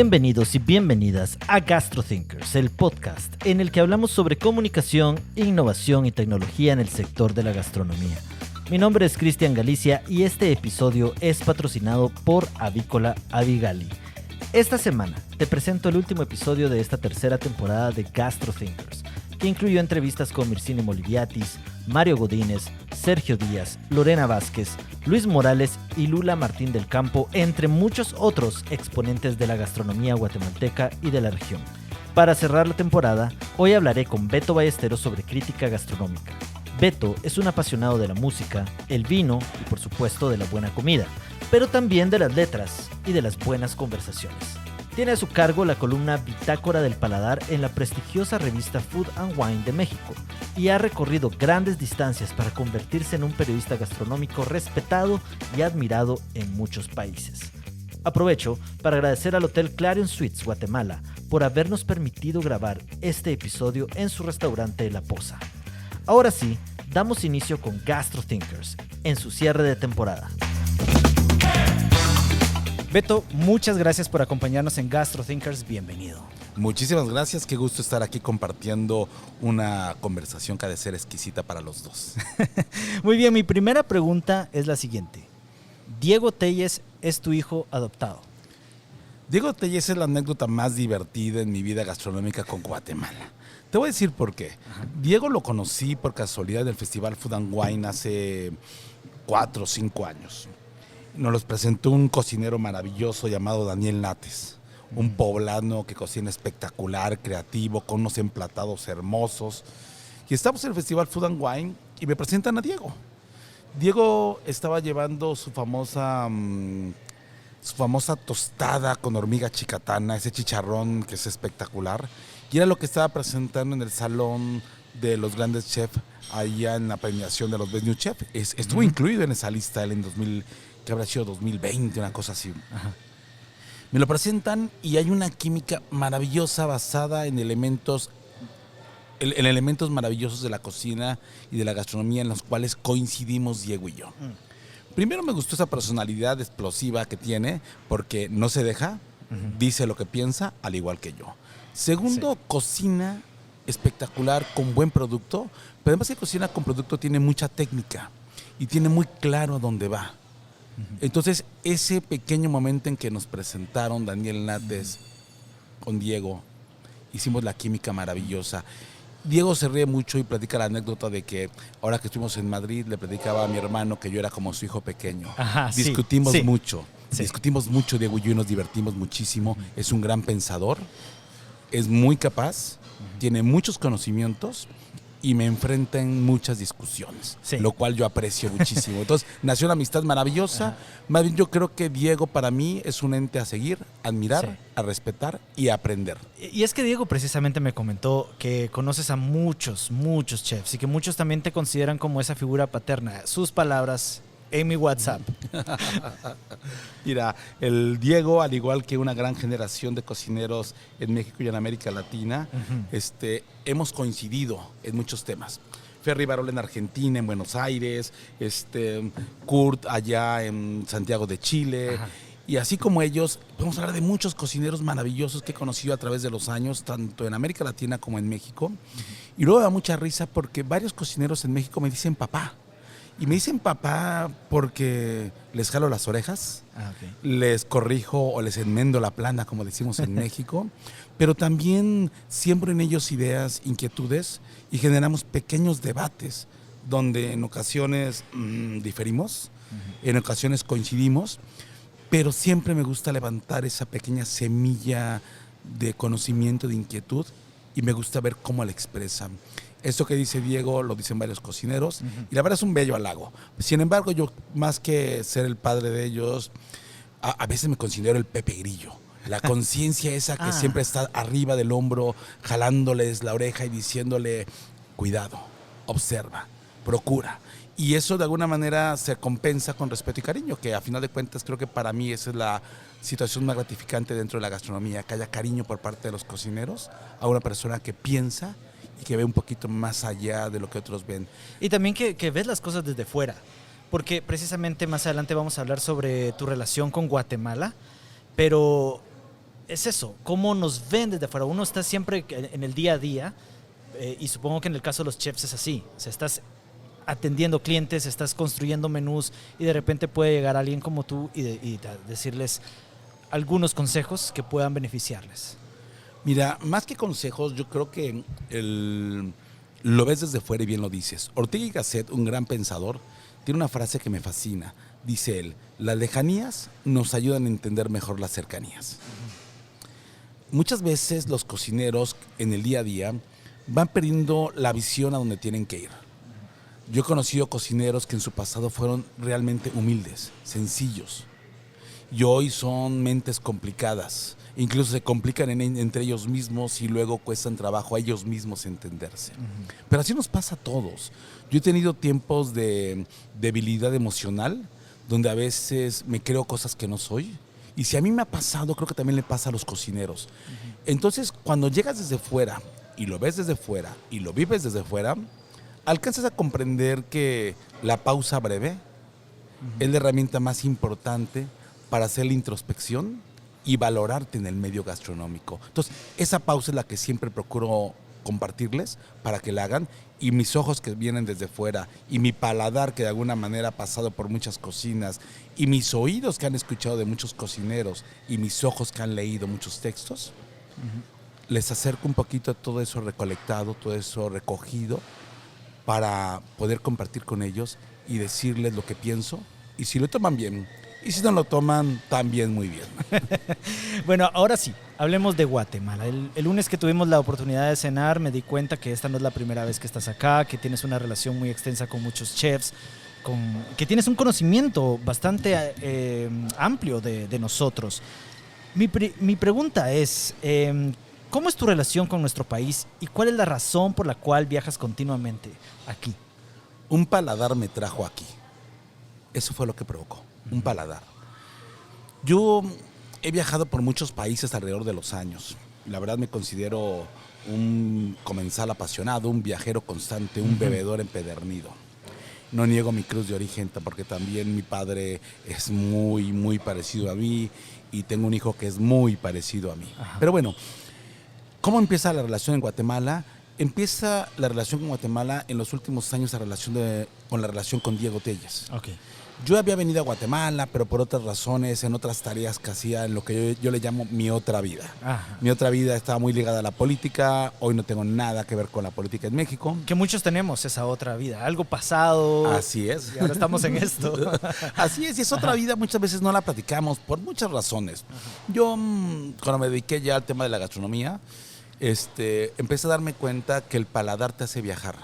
Bienvenidos y bienvenidas a GastroThinkers, el podcast en el que hablamos sobre comunicación, innovación y tecnología en el sector de la gastronomía. Mi nombre es Cristian Galicia y este episodio es patrocinado por Avícola Avigali. Esta semana te presento el último episodio de esta tercera temporada de GastroThinkers, que incluyó entrevistas con Mircine Moliviatis, Mario Godínez, Sergio Díaz, Lorena Vázquez, Luis Morales y Lula Martín del Campo, entre muchos otros exponentes de la gastronomía guatemalteca y de la región. Para cerrar la temporada, hoy hablaré con Beto Ballesteros sobre crítica gastronómica. Beto es un apasionado de la música, el vino y por supuesto de la buena comida, pero también de las letras y de las buenas conversaciones. Tiene a su cargo la columna Bitácora del Paladar en la prestigiosa revista Food and Wine de México y ha recorrido grandes distancias para convertirse en un periodista gastronómico respetado y admirado en muchos países. Aprovecho para agradecer al Hotel Clarion Suites Guatemala por habernos permitido grabar este episodio en su restaurante La Poza. Ahora sí, damos inicio con GastroThinkers en su cierre de temporada. Beto, muchas gracias por acompañarnos en GastroThinkers. Bienvenido. Muchísimas gracias, qué gusto estar aquí compartiendo una conversación que ha de ser exquisita para los dos. Muy bien, mi primera pregunta es la siguiente. Diego Telles es tu hijo adoptado. Diego Telles es la anécdota más divertida en mi vida gastronómica con Guatemala. Te voy a decir por qué. Diego lo conocí por casualidad del Festival Food and Wine hace 4 o 5 años. Nos los presentó un cocinero maravilloso llamado Daniel Nates, un poblano que cocina espectacular, creativo, con unos emplatados hermosos. Y estamos en el Festival Food and Wine y me presentan a Diego. Diego estaba llevando su famosa tostada con hormiga chicatana, ese chicharrón que es espectacular. Y era lo que estaba presentando en el salón de los grandes chefs, allá en la premiación de los Best New Chef. Estuvo incluido en esa lista él en 2000, que habrá sido 2020, una cosa así. Ajá. Me lo presentan y hay una química maravillosa basada en elementos maravillosos de la cocina y de la gastronomía en los cuales coincidimos Diego y yo. Primero me gustó esa personalidad explosiva que tiene porque no se deja, dice lo que piensa, al igual que yo. Segundo, cocina espectacular con buen producto, pero además que cocina con producto tiene mucha técnica y tiene muy claro a dónde va. Entonces, ese pequeño momento en que nos presentaron Daniel Nates con Diego, hicimos la química maravillosa. Diego se ríe mucho y platica la anécdota de que ahora que estuvimos en Madrid le platicaba a mi hermano que yo era como su hijo pequeño. Ajá, discutimos mucho, Diego y yo, y nos divertimos muchísimo. Es un gran pensador, es muy capaz, tiene muchos conocimientos y me enfrenta en muchas discusiones, lo cual yo aprecio muchísimo. Entonces, nació una amistad maravillosa. Más bien, yo creo que Diego para mí es un ente a seguir, a admirar, a respetar y a aprender. Y es que Diego precisamente me comentó que conoces a muchos chefs y que muchos también te consideran como esa figura paterna. Sus palabras en mi WhatsApp. Mira, el Diego, al igual que una gran generación de cocineros en México y en América Latina, hemos coincidido en muchos temas. Ferry Barol en Argentina, en Buenos Aires, Kurt allá en Santiago de Chile. Ajá. Y así como ellos, podemos hablar de muchos cocineros maravillosos que he conocido a través de los años, tanto en América Latina como en México. Y luego me da mucha risa porque varios cocineros en México me dicen papá. Y me dicen papá porque les jalo las orejas, les corrijo o les enmendo la plana, como decimos en México, pero también siembro en ellos ideas, inquietudes y generamos pequeños debates donde en ocasiones diferimos, en ocasiones coincidimos, pero siempre me gusta levantar esa pequeña semilla de conocimiento, de inquietud, y me gusta ver cómo la expresan. Esto que dice Diego lo dicen varios cocineros y la verdad es un bello halago. Sin embargo, yo más que ser el padre de ellos, a veces me considero el Pepe Grillo. La conciencia esa que siempre está arriba del hombro, jalándoles la oreja y diciéndole, cuidado, observa, procura. Y eso de alguna manera se compensa con respeto y cariño, que a final de cuentas creo que para mí esa es la situación más gratificante dentro de la gastronomía, que haya cariño por parte de los cocineros a una persona que piensa y que ve un poquito más allá de lo que otros ven. Y también que ves las cosas desde fuera, porque precisamente más adelante vamos a hablar sobre tu relación con Guatemala, pero es eso, cómo nos ven desde afuera. Uno está siempre en el día a día, y supongo que en el caso de los chefs es así. O sea, estás atendiendo clientes, estás construyendo menús y de repente puede llegar alguien como tú y decirles algunos consejos que puedan beneficiarles. Mira, más que consejos, yo creo que lo ves desde fuera y bien lo dices. Ortega y Gasset, un gran pensador, tiene una frase que me fascina. Dice él, las lejanías nos ayudan a entender mejor las cercanías. Muchas veces los cocineros en el día a día van perdiendo la visión a donde tienen que ir. Yo he conocido cocineros que en su pasado fueron realmente humildes, sencillos. Y hoy son mentes complicadas. Incluso se complican entre ellos mismos y luego cuestan trabajo a ellos mismos entenderse. Pero así nos pasa a todos. Yo he tenido tiempos de debilidad emocional, donde a veces me creo cosas que no soy. Y si a mí me ha pasado, creo que también le pasa a los cocineros. Entonces, cuando llegas desde fuera, y lo ves desde fuera, y lo vives desde fuera, alcanzas a comprender que la pausa breve es la herramienta más importante para hacer la introspección y valorarte en el medio gastronómico. Entonces, esa pausa es la que siempre procuro compartirles para que la hagan, y mis ojos que vienen desde fuera y mi paladar que de alguna manera ha pasado por muchas cocinas y mis oídos que han escuchado de muchos cocineros y mis ojos que han leído muchos textos, les acerco un poquito todo eso recolectado, todo eso recogido para poder compartir con ellos y decirles lo que pienso, y si lo toman bien, y si no lo toman, también muy bien. Bueno, ahora sí, hablemos de Guatemala. El lunes que tuvimos la oportunidad de cenar, me di cuenta que esta no es la primera vez que estás acá, que tienes una relación muy extensa con muchos chefs, que tienes un conocimiento bastante amplio de nosotros. Mi pregunta es, ¿cómo es tu relación con nuestro país y cuál es la razón por la cual viajas continuamente aquí? Un paladar me trajo aquí. Eso fue lo que provocó. Un paladar. Yo he viajado por muchos países alrededor de los años. La verdad me considero un comensal apasionado, un viajero constante, un bebedor empedernido. No niego mi cruz de origen porque también mi padre es muy, muy parecido a mí y tengo un hijo que es muy parecido a mí. Ajá. Pero bueno, ¿cómo empieza la relación en Guatemala? Empieza la relación con Guatemala en los últimos años con la relación con Diego Telles. Okay. Yo había venido a Guatemala, pero por otras razones, en otras tareas que hacía, en lo que yo le llamo mi otra vida. Ajá. Mi otra vida estaba muy ligada a la política, hoy no tengo nada que ver con la política en México. Que muchos tenemos esa otra vida, algo pasado. Así es. Y ahora estamos en esto. Así es, y esa otra vida muchas veces no la platicamos por muchas razones. Ajá. Yo, cuando me dediqué ya al tema de la gastronomía, empecé a darme cuenta que el paladar te hace viajar,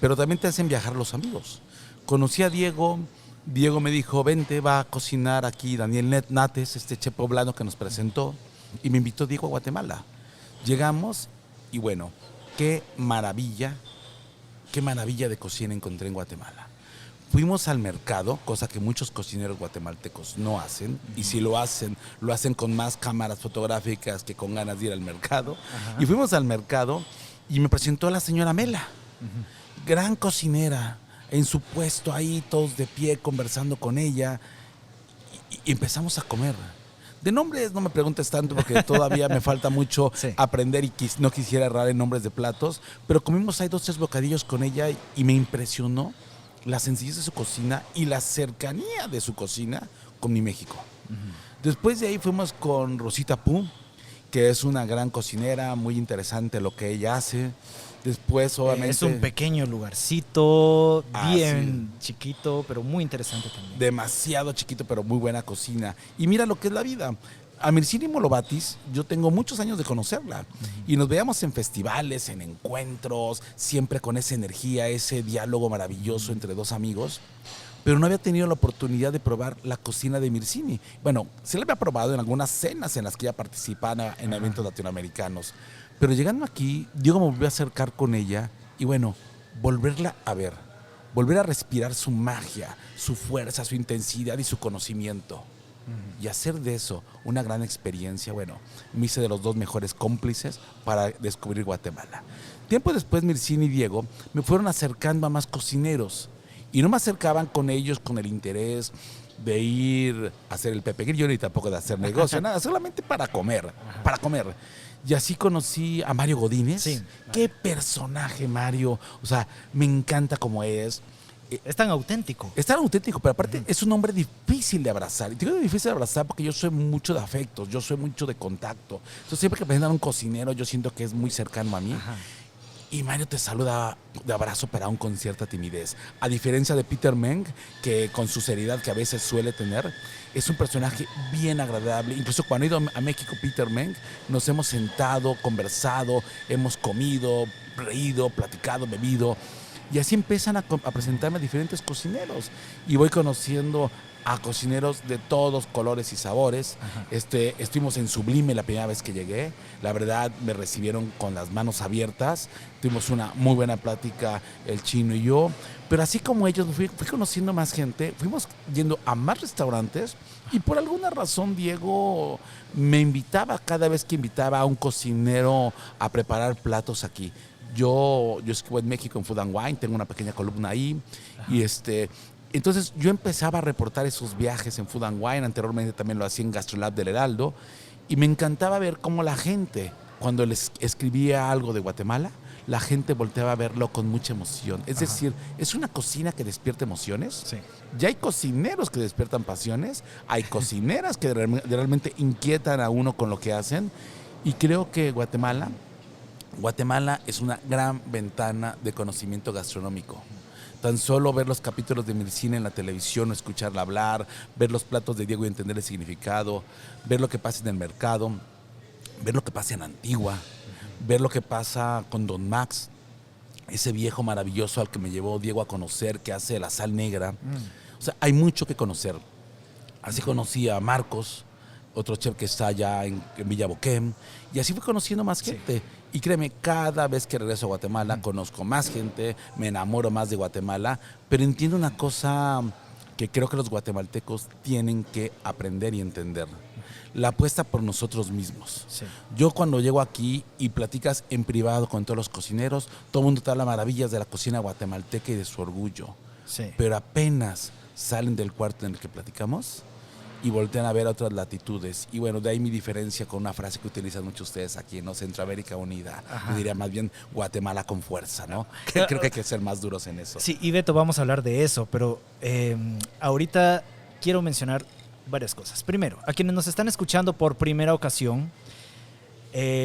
pero también te hacen viajar los amigos. Conocí a Diego me dijo, vente, va a cocinar aquí Daniel Nates, este chef poblano que nos presentó, y me invitó Diego a Guatemala. Llegamos y bueno, qué maravilla de cocina encontré en Guatemala. Fuimos al mercado, cosa que muchos cocineros guatemaltecos no hacen, y si lo hacen con más cámaras fotográficas que con ganas de ir al mercado. Ajá. Y fuimos al mercado y me presentó a la señora Mela, gran cocinera, en su puesto ahí, todos de pie, conversando con ella, y empezamos a comer. De nombres no me preguntes tanto porque todavía me falta mucho aprender y no quisiera errar en nombres de platos, pero comimos ahí 2 o 3 bocadillos con ella y me impresionó la sencillez de su cocina y la cercanía de su cocina con mi México. Después de ahí fuimos con Rosita Pú, que es una gran cocinera, muy interesante lo que ella hace. Después, obviamente... Es un pequeño lugarcito, bien chiquito, pero muy interesante también. Demasiado chiquito, pero muy buena cocina. Y mira lo que es la vida. A Mircini Molobatis, yo tengo muchos años de conocerla. Y nos veíamos en festivales, en encuentros, siempre con esa energía, ese diálogo maravilloso entre 2 amigos. Pero no había tenido la oportunidad de probar la cocina de Mircini. Bueno, sí la había probado en algunas cenas en las que ella participaba en eventos latinoamericanos. Pero llegando aquí, Diego me volvió a acercar con ella y bueno, volverla a ver, volver a respirar su magia, su fuerza, su intensidad y su conocimiento. Y hacer de eso una gran experiencia, bueno, me hice de los 2 mejores cómplices para descubrir Guatemala. Tiempo después, Mircini y Diego me fueron acercando a más cocineros y no me acercaban con ellos con el interés de ir a hacer el Pepe Grillo ni tampoco de hacer negocio, nada, solamente para comer, para comer. Y así conocí a Mario Godínez. Sí. Qué personaje, Mario. O sea, me encanta cómo es. Es tan auténtico. Es tan auténtico, pero aparte es un hombre difícil de abrazar. Y digo difícil de abrazar porque yo soy mucho de afectos, yo soy mucho de contacto. Entonces siempre que presentan a un cocinero yo siento que es muy cercano a mí. Ajá. Y Mario te saluda de abrazo, pero aún con cierta timidez. A diferencia de Peter Meng, que con su seriedad que a veces suele tener, es un personaje bien agradable. Incluso cuando he ido a México, Peter Meng, nos hemos sentado, conversado, hemos comido, reído, platicado, bebido. Y así empiezan a presentarme a diferentes cocineros. Y voy conociendo a cocineros de todos colores y sabores. Estuvimos en Sublime la primera vez que llegué. La verdad, me recibieron con las manos abiertas. Tuvimos una muy buena plática el chino y yo. Pero así como ellos, fui conociendo más gente. Fuimos yendo a más restaurantes. Y por alguna razón, Diego me invitaba cada vez que invitaba a un cocinero a preparar platos aquí. Yo escribo en México en Food and Wine, tengo una pequeña columna ahí. Ajá. Y entonces yo empezaba a reportar esos viajes en Food and Wine. Anteriormente también lo hacía en GastroLab del Heraldo. Y me encantaba ver cómo la gente, cuando les escribía algo de Guatemala, la gente volteaba a verlo con mucha emoción. Es decir, es una cocina que despierta emociones. Sí. Ya hay cocineros que despiertan pasiones. Hay cocineras que realmente inquietan a uno con lo que hacen. Y creo que Guatemala es una gran ventana de conocimiento gastronómico. Tan solo ver los capítulos de Mircina en la televisión, escucharla hablar, ver los platos de Diego y entender el significado, ver lo que pasa en el mercado, ver lo que pasa en Antigua, ver lo que pasa con Don Max, ese viejo maravilloso al que me llevó Diego a conocer, que hace la sal negra. O sea, hay mucho que conocer. Así conocí a Marcos, otro chef que está allá en Villa Boquem, y así fui conociendo más gente. Sí. Y créeme, cada vez que regreso a Guatemala conozco más gente, me enamoro más de Guatemala, pero entiendo una cosa que creo que los guatemaltecos tienen que aprender y entender. La apuesta por nosotros mismos. Sí. Yo cuando llego aquí y platicas en privado con todos los cocineros, todo el mundo te habla maravillas de la cocina guatemalteca y de su orgullo. Sí. Pero apenas salen del cuarto en el que platicamos y voltean a ver a otras latitudes. Y bueno, de ahí mi diferencia con una frase que utilizan muchos ustedes aquí, ¿no? Centroamérica unida. Yo diría más bien Guatemala con fuerza, ¿no? Creo que hay que ser más duros en eso. Sí, y Beto, vamos a hablar de eso, pero ahorita quiero mencionar varias cosas. Primero, a quienes nos están escuchando por primera ocasión,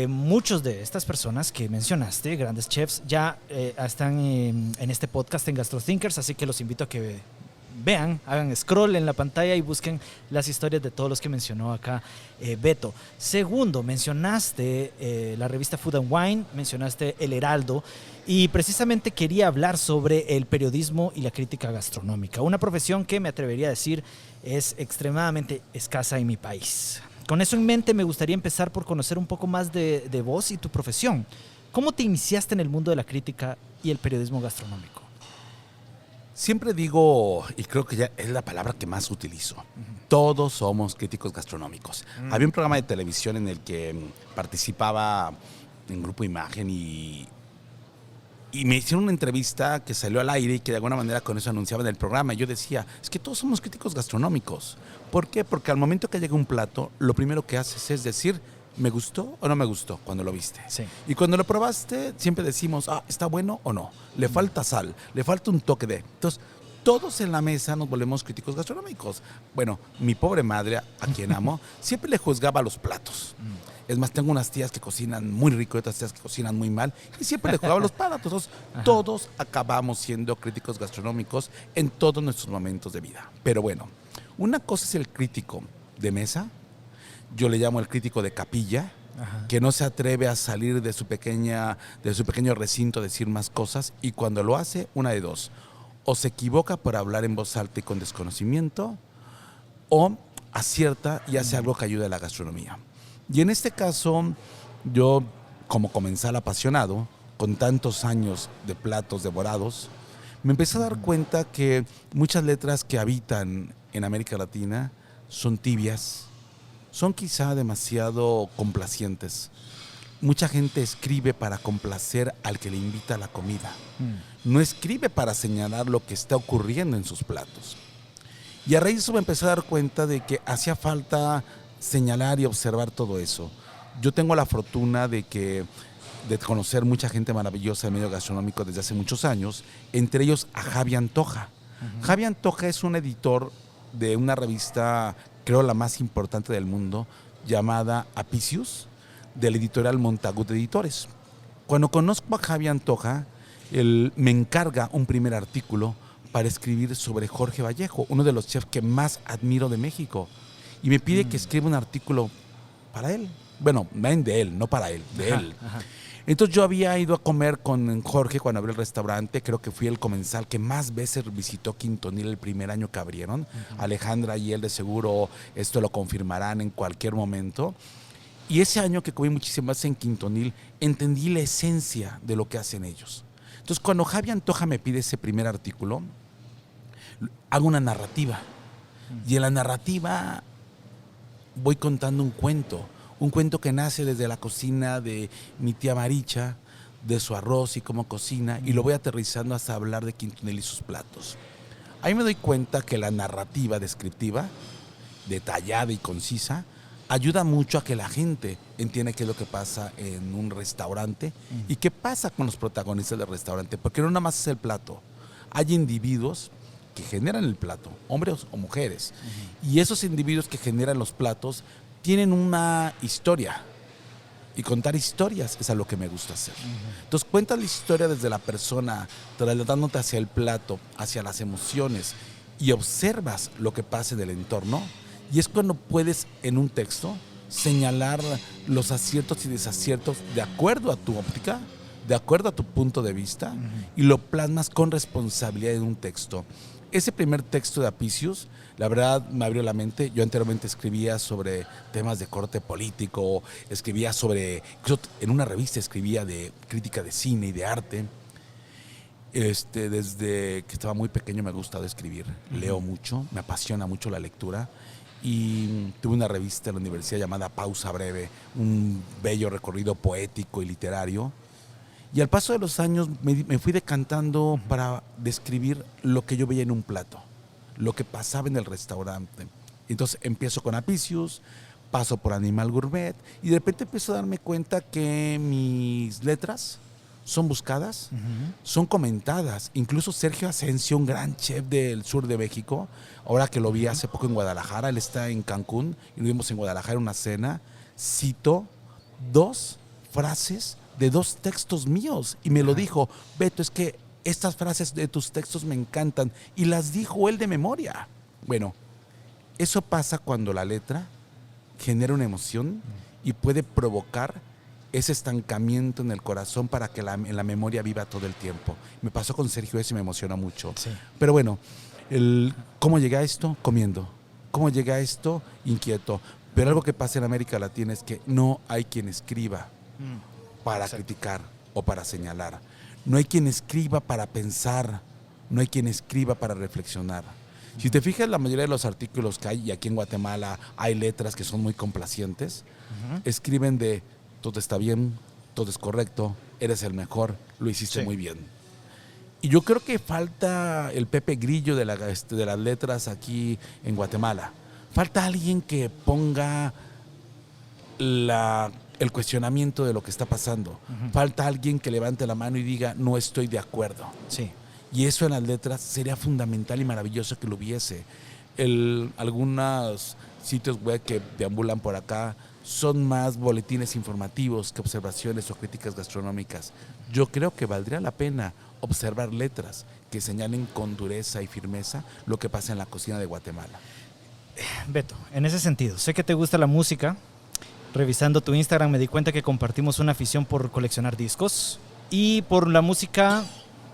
muchos de estas personas que mencionaste, grandes chefs, ya están en este podcast en GastroThinkers, así que los invito a que vean, hagan scroll en la pantalla y busquen las historias de todos los que mencionó acá Beto. Segundo, mencionaste la revista Food and Wine, mencionaste El Heraldo, y precisamente quería hablar sobre el periodismo y la crítica gastronómica, una profesión que me atrevería a decir es extremadamente escasa en mi país. Con eso en mente, me gustaría empezar por conocer un poco más de vos y tu profesión. ¿Cómo te iniciaste en el mundo de la crítica y el periodismo gastronómico? Siempre digo, y creo que ya es la palabra que más utilizo, todos somos críticos gastronómicos. Había un programa de televisión en el que participaba en Grupo Imagen y me hicieron una entrevista que salió al aire y que de alguna manera con eso anunciaban el programa. Y yo decía, es que todos somos críticos gastronómicos. ¿Por qué? Porque al momento que llega un plato, lo primero que haces es decir, ¿me gustó o no me gustó cuando lo viste? Sí. Y cuando lo probaste, siempre decimos, ¿está bueno o no? Le falta sal, le falta un toque de... Entonces, todos en la mesa nos volvemos críticos gastronómicos. Bueno, mi pobre madre, a quien amo, siempre le juzgaba los platos. Es más, tengo unas tías que cocinan muy rico y otras tías que cocinan muy mal y siempre le jugaba los platos. Entonces, todos acabamos siendo críticos gastronómicos en todos nuestros momentos de vida. Pero bueno, una cosa es el crítico de mesa, yo le llamo el crítico de capilla, que no se atreve a salir de su pequeño recinto a decir más cosas, y cuando lo hace, una de dos, o se equivoca por hablar en voz alta y con desconocimiento, o acierta y hace algo que ayude a la gastronomía. Y en este caso, yo, como comensal apasionado, con tantos años de platos devorados, me empecé a dar cuenta que muchas letras que habitan en América Latina son tibias, son quizá demasiado complacientes. Mucha gente escribe para complacer al que le invita a la comida. No escribe para señalar lo que está ocurriendo en sus platos. Y a raíz de eso me empecé a dar cuenta de que hacía falta señalar y observar todo eso. Yo tengo la fortuna de conocer mucha gente maravillosa del medio gastronómico desde hace muchos años, entre ellos a Javi Antoja. Javi Antoja es un editor de una revista, creo la más importante del mundo, llamada Apicius, del editorial Montagut Editores. Cuando conozco a Javi Antoja, él me encarga un primer artículo para escribir sobre Jorge Vallejo, uno de los chefs que más admiro de México. Y me pide que escriba un artículo para él. Bueno, de él, no para él, de él. Ajá. Entonces yo había ido a comer con Jorge cuando abrió el restaurante. Creo que fui el comensal que más veces visitó Quintonil el primer año que abrieron. Alejandra y él de seguro esto lo confirmarán en cualquier momento. Y ese año que comí muchísimas veces en Quintonil, entendí la esencia de lo que hacen ellos. Entonces cuando Javi Antoja me pide ese primer artículo, hago una narrativa. Y en la narrativa voy contando un cuento que nace desde la cocina de mi tía Maricha, de su arroz y cómo cocina, y lo voy aterrizando hasta hablar de Quintonil y sus platos. Ahí me doy cuenta que la narrativa descriptiva, detallada y concisa, ayuda mucho a que la gente entienda qué es lo que pasa en un restaurante y qué pasa con los protagonistas del restaurante, porque no nada más es el plato. Hay individuos que generan el plato, hombres o mujeres, y esos individuos que generan los platos tienen una historia, y contar historias es a lo que me gusta hacer. Entonces cuentas la historia desde la persona, trasladándote hacia el plato, hacia las emociones, y observas lo que pasa en el entorno, y es cuando puedes en un texto señalar los aciertos y desaciertos de acuerdo a tu óptica, de acuerdo a tu punto de vista, y lo plasmas con responsabilidad en un texto. Ese primer texto de Apicius, la verdad me abrió la mente. Yo anteriormente escribía sobre temas de corte político, escribía sobre, en una revista escribía de crítica de cine y de arte. Desde que estaba muy pequeño me ha gustado escribir, leo mucho, me apasiona mucho la lectura. Y tuve una revista en la universidad llamada Pausa Breve, un bello recorrido poético y literario. Y al paso de los años me fui decantando para describir lo que yo veía en un plato, lo que pasaba en el restaurante. Entonces empiezo con Apicius, paso por Animal Gourmet y de repente empiezo a darme cuenta que mis letras son buscadas, son comentadas. Incluso Sergio Asensio, un gran chef del sur de México, ahora que lo vi hace poco en Guadalajara, él está en Cancún y lo vimos en Guadalajara en una cena, citó 2 frases de 2 textos míos y me lo dijo: Beto, es que estas frases de tus textos me encantan, y las dijo él de memoria. Bueno, eso pasa cuando la letra genera una emoción y puede provocar ese estancamiento en el corazón para que en la memoria viva todo el tiempo. Me pasó con Sergio eso y me emocionó mucho. Sí. Pero bueno, ¿cómo llegué a esto? Comiendo. ¿Cómo llegué a esto? Inquieto. Pero algo que pasa en América Latina es que no hay quien escriba para criticar o para señalar. No hay quien escriba para pensar, no hay quien escriba para reflexionar. Si te fijas, la mayoría de los artículos que hay, y aquí en Guatemala hay letras que son muy complacientes, escriben de todo está bien, todo es correcto, eres el mejor, lo hiciste muy bien. Y yo creo que falta el Pepe Grillo de las letras aquí en Guatemala. Falta alguien que ponga el cuestionamiento de lo que está pasando. Falta alguien que levante la mano y diga: no estoy de acuerdo. Sí. Y eso en las letras sería fundamental y maravilloso que lo hubiese. Algunos sitios web que deambulan por acá son más boletines informativos que observaciones o críticas gastronómicas. Yo creo que valdría la pena observar letras que señalen con dureza y firmeza lo que pasa en la cocina de Guatemala. Beto, en ese sentido, sé que te gusta la música. Revisando tu Instagram me di cuenta que compartimos una afición por coleccionar discos y por la música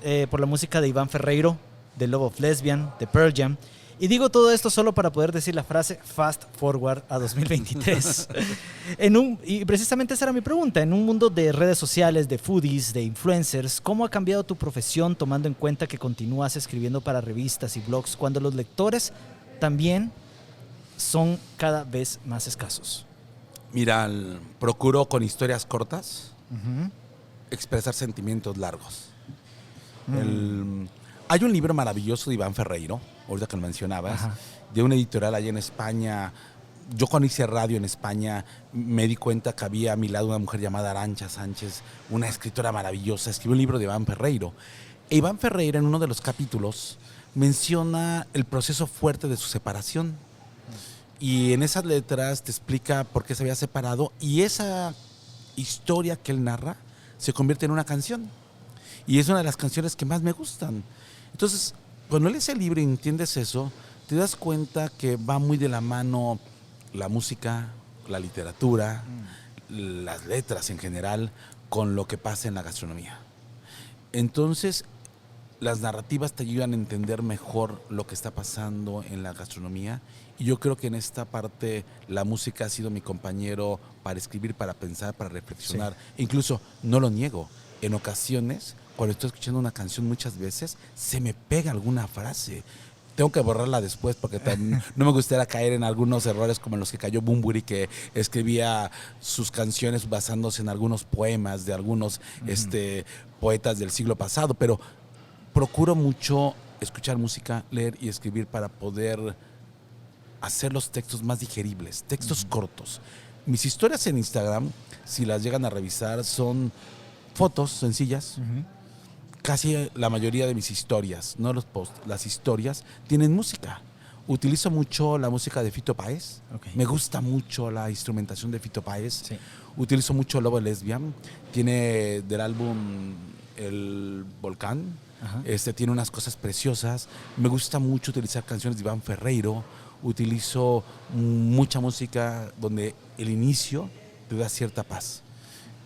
de Iván Ferreiro, de Love of Lesbian, de Pearl Jam. Y digo todo esto solo para poder decir la frase Fast Forward a 2023. Y precisamente esa era mi pregunta. En un mundo de redes sociales, de foodies, de influencers, ¿cómo ha cambiado tu profesión tomando en cuenta que continúas escribiendo para revistas y blogs cuando los lectores también son cada vez más escasos? Mira, procuro con historias cortas expresar sentimientos largos. Hay un libro maravilloso de Iván Ferreiro, ahorita que lo mencionabas, Ajá. de una editorial allá en España. Yo cuando hice radio en España me di cuenta que había a mi lado una mujer llamada Arantxa Sánchez, una escritora maravillosa. Escribió un libro de Iván Ferreiro. E Iván Ferreiro, en uno de los capítulos, menciona el proceso fuerte de su separación. Y en esas letras te explica por qué se había separado, y esa historia que él narra se convierte en una canción. Y es una de las canciones que más me gustan. Entonces, cuando lees el libro y entiendes eso, te das cuenta que va muy de la mano la música, la literatura, las letras en general, con lo que pasa en la gastronomía. Entonces, las narrativas te ayudan a entender mejor lo que está pasando en la gastronomía, y yo creo que en esta parte la música ha sido mi compañero para escribir, para pensar, para reflexionar. Sí. Incluso, no lo niego, en ocasiones, cuando estoy escuchando una canción, muchas veces se me pega alguna frase. Tengo que borrarla después porque no me gustaría caer en algunos errores como en los que cayó Bunbury, que escribía sus canciones basándose en algunos poemas de algunos poetas del siglo pasado, pero procuro mucho escuchar música, leer y escribir para poder hacer los textos más digeribles, textos cortos. Mis historias en Instagram, si las llegan a revisar, son fotos sencillas. Casi la mayoría de mis historias, no los posts, las historias tienen música. Utilizo mucho la música de Fito Páez. Okay. Me gusta mucho la instrumentación de Fito Páez. Sí. Utilizo mucho Lobo Lesbian. Tiene del álbum El Volcán. Tiene unas cosas preciosas. Me gusta mucho utilizar canciones de Iván Ferreiro. Utilizo mucha música donde el inicio te da cierta paz.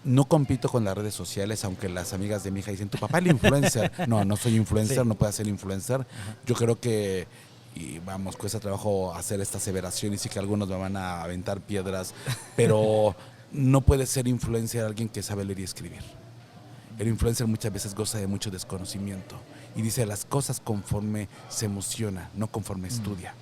No compito con las redes sociales, aunque las amigas de mi hija dicen, tu papá es el influencer. No, no soy influencer, sí. No puedo ser influencer. Yo creo que, y vamos, cuesta trabajo hacer esta aseveración y sí que algunos me van a aventar piedras, pero no puede ser influencer alguien que sabe leer y escribir. El influencer muchas veces goza de mucho desconocimiento y dice las cosas conforme se emociona, no conforme estudia.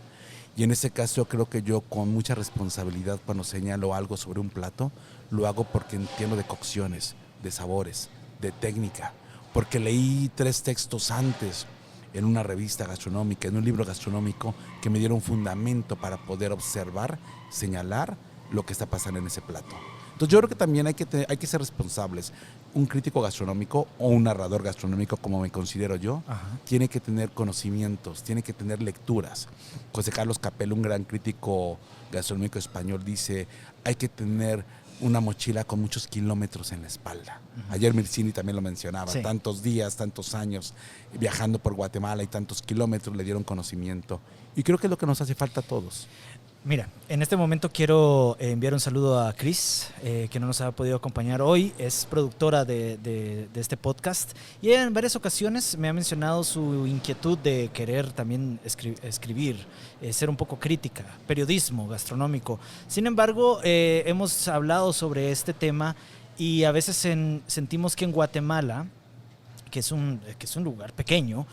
Y en ese caso creo que yo con mucha responsabilidad cuando señalo algo sobre un plato, lo hago porque entiendo de cocciones, de sabores, de técnica, porque leí 3 textos antes en una revista gastronómica, en un libro gastronómico que me dieron fundamento para poder observar, señalar lo que está pasando en ese plato. Entonces yo creo que también hay que ser responsables. Un crítico gastronómico o un narrador gastronómico, como me considero yo, tiene que tener conocimientos, tiene que tener lecturas. José Carlos Capel, un gran crítico gastronómico español, dice, hay que tener una mochila con muchos kilómetros en la espalda. Ayer Mircini también lo mencionaba, sí. Tantos días, tantos años viajando por Guatemala y tantos kilómetros le dieron conocimiento. Y creo que es lo que nos hace falta a todos. Mira, en este momento quiero enviar un saludo a Cris, que no nos ha podido acompañar hoy. Es productora de este podcast y en varias ocasiones me ha mencionado su inquietud de querer también escribir, ser un poco crítica, periodismo gastronómico. Sin embargo, hemos hablado sobre este tema y a veces sentimos que en Guatemala, que es un lugar pequeño,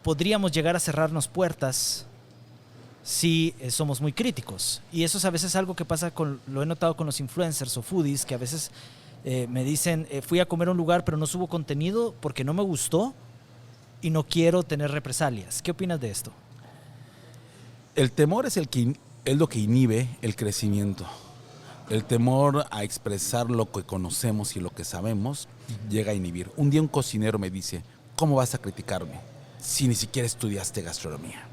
podríamos llegar a cerrarnos puertas si somos muy críticos. Y eso es a veces algo que pasa, lo he notado con los influencers o foodies, que a veces me dicen, fui a comer a un lugar pero no subo contenido porque no me gustó y no quiero tener represalias. ¿Qué opinas de esto? El temor es lo que inhibe el crecimiento. El temor a expresar lo que conocemos y lo que sabemos llega a inhibir. Un día un cocinero me dice, ¿cómo vas a criticarme si ni siquiera estudiaste gastronomía?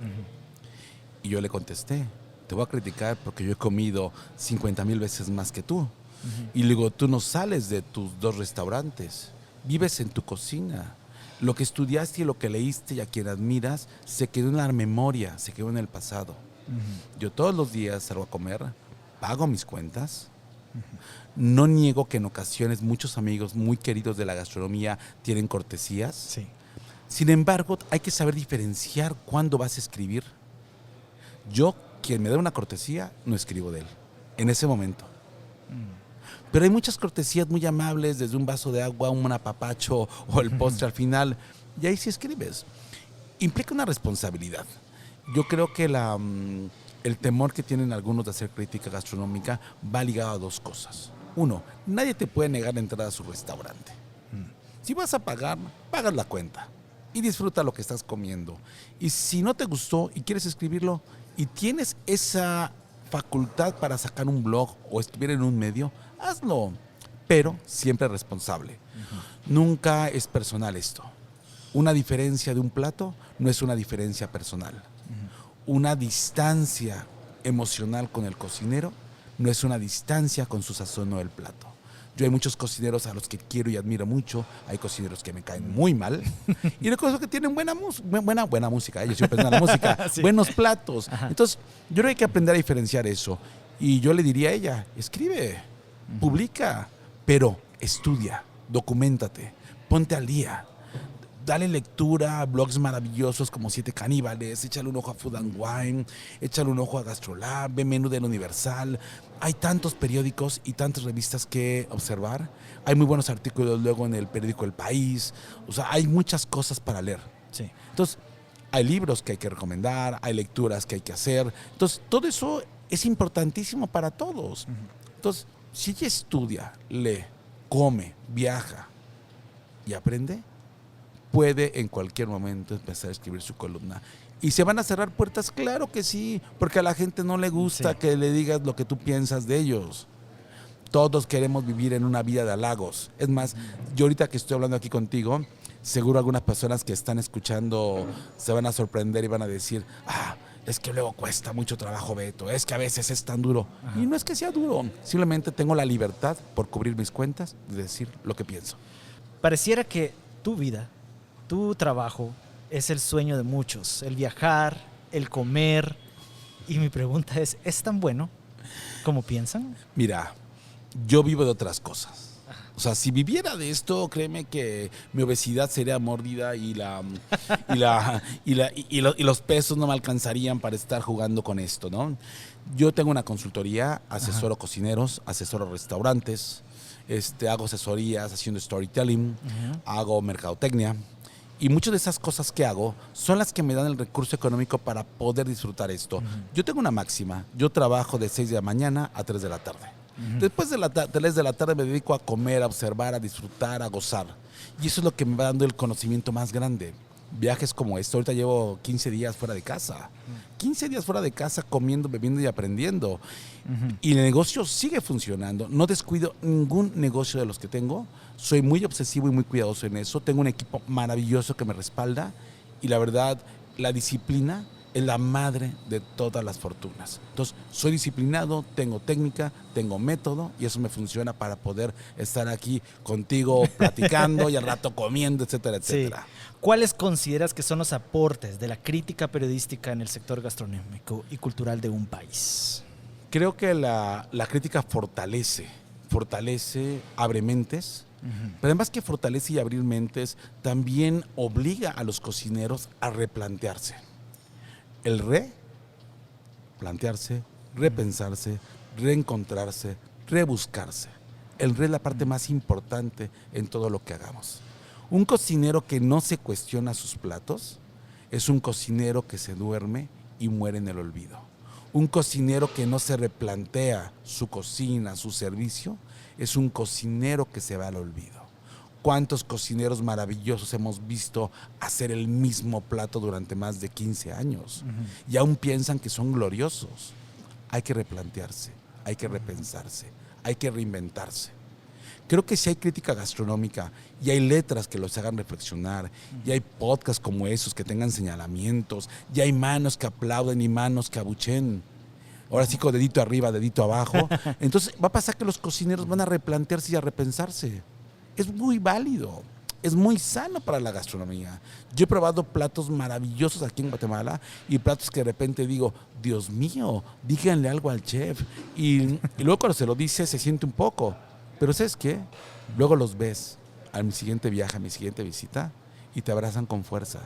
Y yo le contesté, te voy a criticar porque yo he comido 50,000 veces más que tú. Y le digo, tú no sales de tus 2 restaurantes, vives en tu cocina. Lo que estudiaste y lo que leíste y a quien admiras se quedó en la memoria, se quedó en el pasado. Yo todos los días salgo a comer, pago mis cuentas. No niego que en ocasiones muchos amigos muy queridos de la gastronomía tienen cortesías. Sí. Sin embargo, hay que saber diferenciar cuándo vas a escribir. Yo, quien me da una cortesía, no escribo de él, en ese momento. Pero hay muchas cortesías muy amables, desde un vaso de agua, un apapacho o el postre al final, y ahí sí escribes. Implica una responsabilidad. Yo creo que el temor que tienen algunos de hacer crítica gastronómica va ligado a 2 cosas. 1, nadie te puede negar la entrada a su restaurante. Si vas a pagar, pagas la cuenta y disfruta lo que estás comiendo. Y si no te gustó y quieres escribirlo y tienes esa facultad para sacar un blog o escribir en un medio, hazlo, pero siempre responsable. Nunca es personal esto. Una diferencia de un plato no es una diferencia personal. Una distancia emocional con el cocinero no es una distancia con su sazón o el plato. Yo hay muchos cocineros a los que quiero y admiro mucho. Hay cocineros que me caen muy mal. Y reconozco que tienen buena música. Yo siempre pensando en la música. Sí. Buenos platos. Ajá. Entonces, yo creo que hay que aprender a diferenciar eso. Y yo le diría a ella, escribe, publica, pero estudia, documéntate, ponte al día. Dale lectura a blogs maravillosos como Siete Caníbales, échale un ojo a Food and Wine, échale un ojo a Gastrolab, ve Menú del Universal. Hay tantos periódicos y tantas revistas que observar. Hay muy buenos artículos luego en el periódico El País. O sea, hay muchas cosas para leer. Sí. Entonces, hay libros que hay que recomendar, hay lecturas que hay que hacer. Entonces, todo eso es importantísimo para todos. Entonces, si ella estudia, lee, come, viaja y aprende, puede en cualquier momento empezar a escribir su columna. ¿Y se van a cerrar puertas? Claro que sí, porque a la gente no le gusta que le digas lo que tú piensas de ellos. Todos queremos vivir en una vida de halagos. Es más, yo ahorita que estoy hablando aquí contigo, seguro algunas personas que están escuchando se van a sorprender y van a decir, es que luego cuesta mucho trabajo, Beto, es que a veces es tan duro. Ajá. Y no es que sea duro, simplemente tengo la libertad, por cubrir mis cuentas, de decir lo que pienso. Pareciera que tu vida, tu trabajo es el sueño de muchos, el viajar, el comer. Y mi pregunta ¿es tan bueno como piensan? Mira, yo vivo de otras cosas. O sea, si viviera de esto, créeme que mi obesidad sería mórbida y los pesos no me alcanzarían para estar jugando con esto, ¿no? Yo tengo una consultoría, asesoro cocineros, asesoro restaurantes, hago asesorías haciendo storytelling, hago mercadotecnia. Y muchas de esas cosas que hago son las que me dan el recurso económico para poder disfrutar esto. Yo tengo una máxima. Yo trabajo de 6 de la mañana a 3 de la tarde. Después de las 3 de la tarde me dedico a comer, a observar, a disfrutar, a gozar. Y eso es lo que me va dando el conocimiento más grande. Viajes como esto. Ahorita llevo 15 días fuera de casa. 15 días fuera de casa comiendo, bebiendo y aprendiendo. Y el negocio sigue funcionando. No descuido ningún negocio de los que tengo. Soy muy obsesivo y muy cuidadoso en eso. Tengo un equipo maravilloso que me respalda. Y la verdad, la disciplina es la madre de todas las fortunas. Entonces, soy disciplinado, tengo técnica, tengo método y eso me funciona para poder estar aquí contigo platicando y al rato comiendo, etcétera, etcétera. Sí. ¿Cuáles consideras que son los aportes de la crítica periodística en el sector gastronómico y cultural de un país? Creo que la crítica fortalece, abre mentes, pero además que fortalece y abrir mentes, también obliga a los cocineros a replantearse. El replantearse, repensarse, reencontrarse, rebuscarse. El es la parte más importante en todo lo que hagamos. Un cocinero que no se cuestiona sus platos es un cocinero que se duerme y muere en el olvido. Un cocinero que no se replantea su cocina, su servicio, es un cocinero que se va al olvido. ¿Cuántos cocineros maravillosos hemos visto hacer el mismo plato durante más de 15 años? Y aún piensan que son gloriosos. Hay que replantearse, hay que repensarse, hay que reinventarse. Creo que si hay crítica gastronómica y hay letras que los hagan reflexionar, y hay podcasts como esos que tengan señalamientos, y hay manos que aplauden y manos que abuchen. Ahora sí con dedito arriba, dedito abajo. Entonces va a pasar que los cocineros van a replantearse y a repensarse. Es muy válido, es muy sano para la gastronomía. Yo he probado platos maravillosos aquí en Guatemala y platos que de repente digo, Dios mío, díganle algo al chef. Y luego cuando se lo dice se siente un poco. Pero ¿sabes qué? Luego los ves a mi siguiente viaje, a mi siguiente visita y te abrazan con fuerza.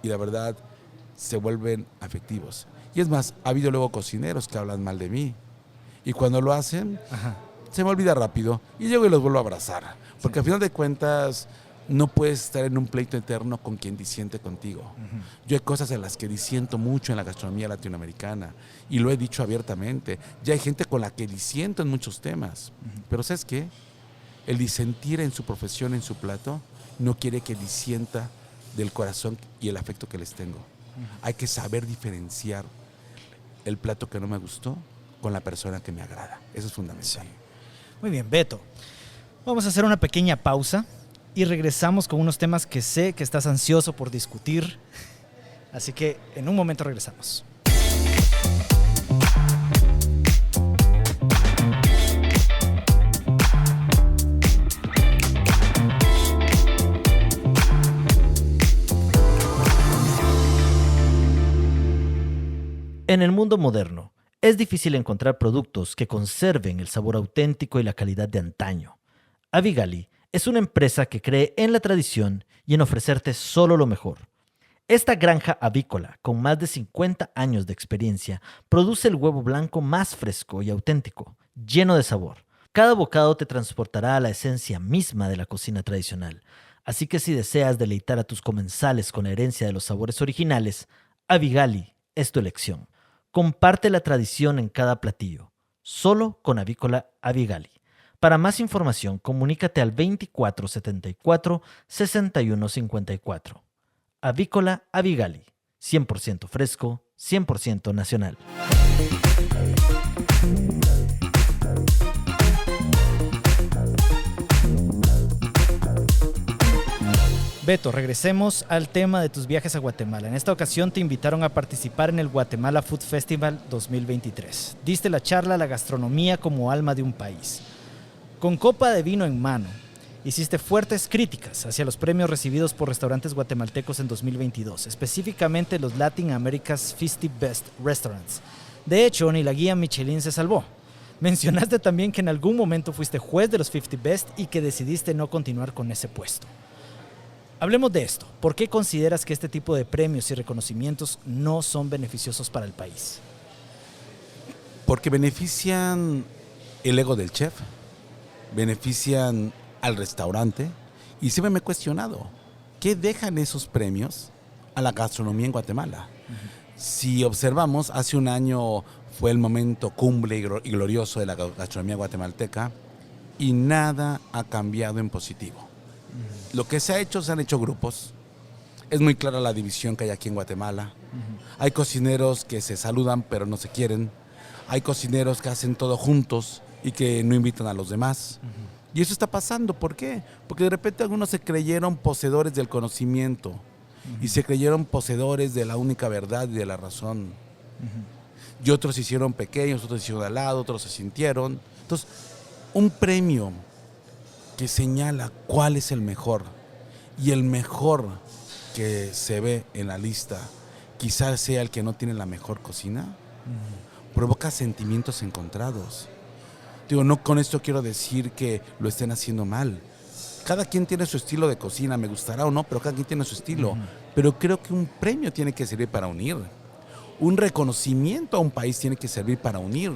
Y la verdad, se vuelven afectivos. Y es más, ha habido luego cocineros que hablan mal de mí. Y cuando lo hacen, se me olvida rápido y llego y los vuelvo a abrazar. Porque al final de cuentas, no puedes estar en un pleito eterno con quien disiente contigo. Yo hay cosas en las que disiento mucho en la gastronomía latinoamericana y lo he dicho abiertamente. Ya hay gente con la que disiento en muchos temas. Pero ¿sabes qué? El disentir en su profesión, en su plato, no quiere que disienta del corazón y el afecto que les tengo. Hay que saber diferenciar el plato que no me gustó con la persona que me agrada. Eso es fundamental. Sí. Muy bien, Beto. Vamos a hacer una pequeña pausa y regresamos con unos temas que sé que estás ansioso por discutir. Así que en un momento regresamos. En el mundo moderno, es difícil encontrar productos que conserven el sabor auténtico y la calidad de antaño. Avigali es una empresa que cree en la tradición y en ofrecerte solo lo mejor. Esta granja avícola, con más de 50 años de experiencia, produce el huevo blanco más fresco y auténtico, lleno de sabor. Cada bocado te transportará a la esencia misma de la cocina tradicional. Así que si deseas deleitar a tus comensales con la herencia de los sabores originales, Avigali es tu elección. Comparte la tradición en cada platillo, solo con Avícola Avigali. Para más información, comunícate al 2474-6154. Avícola Avigali, 100% fresco, 100% nacional. Beto, regresemos al tema de tus viajes a Guatemala. En esta ocasión te invitaron a participar en el Guatemala Food Festival 2023. Diste la charla La gastronomía como alma de un país. Con copa de vino en mano, hiciste fuertes críticas hacia los premios recibidos por restaurantes guatemaltecos en 2022, específicamente los Latin America's 50 Best Restaurants. De hecho, ni la guía Michelin se salvó. Mencionaste también que en algún momento fuiste juez de los 50 Best y que decidiste no continuar con ese puesto. Hablemos de esto. ¿Por qué consideras que este tipo de premios y reconocimientos no son beneficiosos para el país? Porque benefician el ego del chef, benefician al restaurante, y siempre me he cuestionado, ¿qué dejan esos premios a la gastronomía en Guatemala? Si observamos, hace un año fue el momento cumbre y glorioso de la gastronomía guatemalteca y nada ha cambiado en positivo. Lo que se han hecho grupos. Es muy clara la división que hay aquí en Guatemala. Hay cocineros que se saludan pero no se quieren. Hay cocineros que hacen todo juntos y que no invitan a los demás. Y eso está pasando. ¿Por qué? Porque de repente algunos se creyeron poseedores del conocimiento y se creyeron poseedores de la única verdad y de la razón. Y otros se hicieron pequeños, otros se hicieron al lado, otros se sintieron. Entonces, un premio que señala cuál es el mejor y el mejor que se ve en la lista quizás sea el que no tiene la mejor cocina, provoca sentimientos encontrados. Digo, no con esto quiero decir que lo estén haciendo mal. Cada quien tiene su estilo de cocina, me gustará o no, pero cada quien tiene su estilo. Pero creo que un premio tiene que servir para unir. Un reconocimiento a un país tiene que servir para unir.